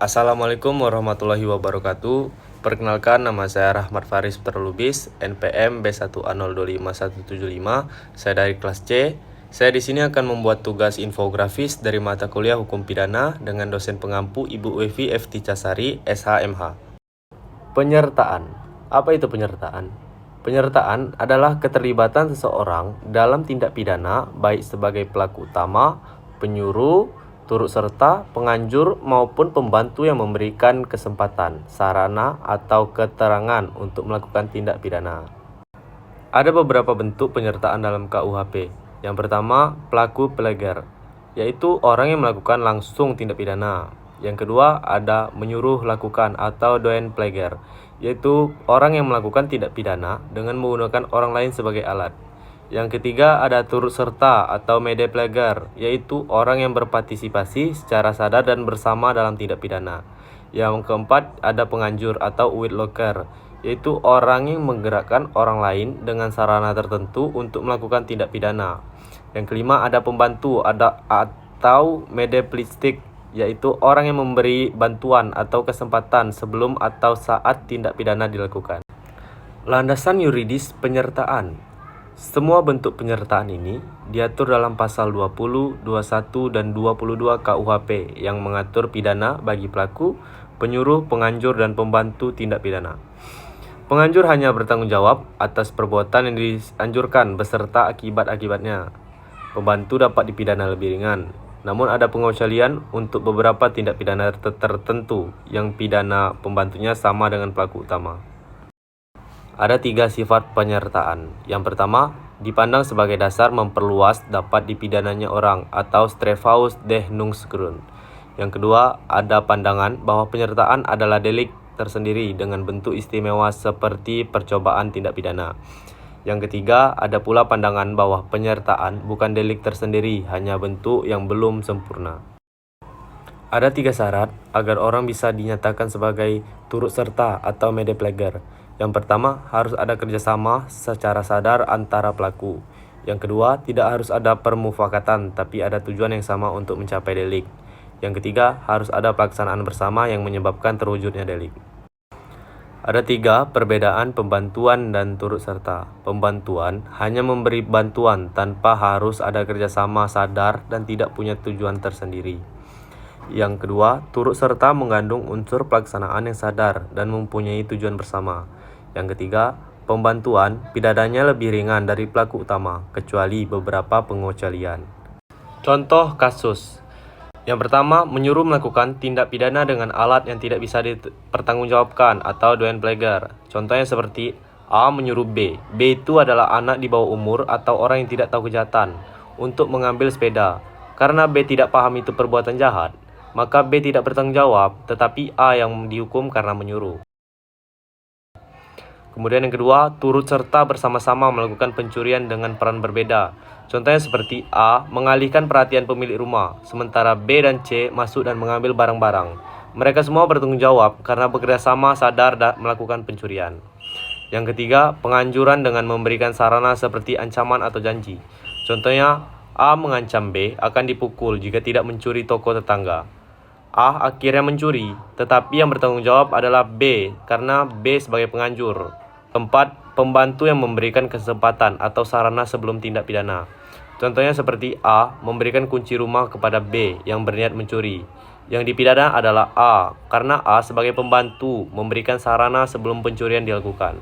Assalamualaikum warahmatullahi wabarakatuh. Perkenalkan, nama saya Rahmat Faris Terlubis, NPM B1A025175. Saya dari kelas C. Saya di sini akan membuat tugas infografis dari mata kuliah Hukum Pidana dengan dosen pengampu Ibu Wevi F. Ticasari, SHMH. Penyertaan. Apa itu penyertaan? Penyertaan adalah keterlibatan seseorang dalam tindak pidana baik sebagai pelaku utama, penyuruh, turut serta, penganjur, maupun pembantu yang memberikan kesempatan, sarana, atau keterangan untuk melakukan tindak pidana. Ada beberapa bentuk penyertaan dalam KUHP. Yang pertama, pelaku pleger, yaitu orang yang melakukan langsung tindak pidana. Yang kedua, ada menyuruh lakukan atau doen pleger, yaitu orang yang melakukan tindak pidana dengan menggunakan orang lain sebagai alat. Yang ketiga, ada turut serta atau mede pleger, yaitu orang yang berpartisipasi secara sadar dan bersama dalam tindak pidana. Yang keempat, ada penganjur atau witlocker, yaitu orang yang menggerakkan orang lain dengan sarana tertentu untuk melakukan tindak pidana. Yang kelima, ada pembantu atau medeplistik, yaitu orang yang memberi bantuan atau kesempatan sebelum atau saat tindak pidana dilakukan. Landasan yuridis penyertaan. Semua bentuk penyertaan ini diatur dalam pasal 20, 21, dan 22 KUHP yang mengatur pidana bagi pelaku, penyuruh, penganjur, dan pembantu tindak pidana. Penganjur hanya bertanggung jawab atas perbuatan yang dianjurkan beserta akibat-akibatnya. Pembantu dapat dipidana lebih ringan, namun ada pengecualian untuk beberapa tindak pidana tertentu yang pidana pembantunya sama dengan pelaku utama. Ada 3 sifat penyertaan. Yang pertama, dipandang sebagai dasar memperluas dapat dipidananya orang atau Straffausdehnungsgrund. Yang kedua, ada pandangan bahwa penyertaan adalah delik tersendiri dengan bentuk istimewa seperti percobaan tindak pidana. Yang ketiga, ada pula pandangan bahwa penyertaan bukan delik tersendiri, hanya bentuk yang belum sempurna. Ada 3 syarat agar orang bisa dinyatakan sebagai turut serta atau mede pleger. Yang pertama, harus ada kerjasama secara sadar antara pelaku. Yang kedua, tidak harus ada permufakatan, tapi ada tujuan yang sama untuk mencapai delik. Yang ketiga, harus ada pelaksanaan bersama yang menyebabkan terwujudnya delik. Ada 3 perbedaan pembantuan dan turut serta. Pembantuan hanya memberi bantuan tanpa harus ada kerjasama sadar dan tidak punya tujuan tersendiri. Yang kedua, turut serta mengandung unsur pelaksanaan yang sadar dan mempunyai tujuan bersama. Yang ketiga, pembantuan pidananya lebih ringan dari pelaku utama, kecuali beberapa pengecualian. Contoh kasus. Yang pertama, menyuruh melakukan tindak pidana dengan alat yang tidak bisa dipertanggungjawabkan atau doen pleger. Contohnya seperti A menyuruh B. B itu adalah anak di bawah umur atau orang yang tidak tahu kejahatan untuk mengambil sepeda. Karena B tidak paham itu perbuatan jahat, maka B tidak bertanggung jawab, tetapi A yang dihukum karena menyuruh. Kemudian yang kedua, turut serta bersama-sama melakukan pencurian dengan peran berbeda. Contohnya seperti A mengalihkan perhatian pemilik rumah, sementara B dan C masuk dan mengambil barang-barang. Mereka semua bertanggung jawab karena bekerjasama sadar melakukan pencurian. Yang ketiga, penganjuran dengan memberikan sarana seperti ancaman atau janji. Contohnya, A mengancam B akan dipukul jika tidak mencuri toko tetangga. A akhirnya mencuri, tetapi yang bertanggung jawab adalah B karena B sebagai penganjur. Keempat, pembantu yang memberikan kesempatan atau sarana sebelum tindak pidana. Contohnya seperti A memberikan kunci rumah kepada B yang berniat mencuri. Yang dipidana adalah A karena A sebagai pembantu memberikan sarana sebelum pencurian dilakukan.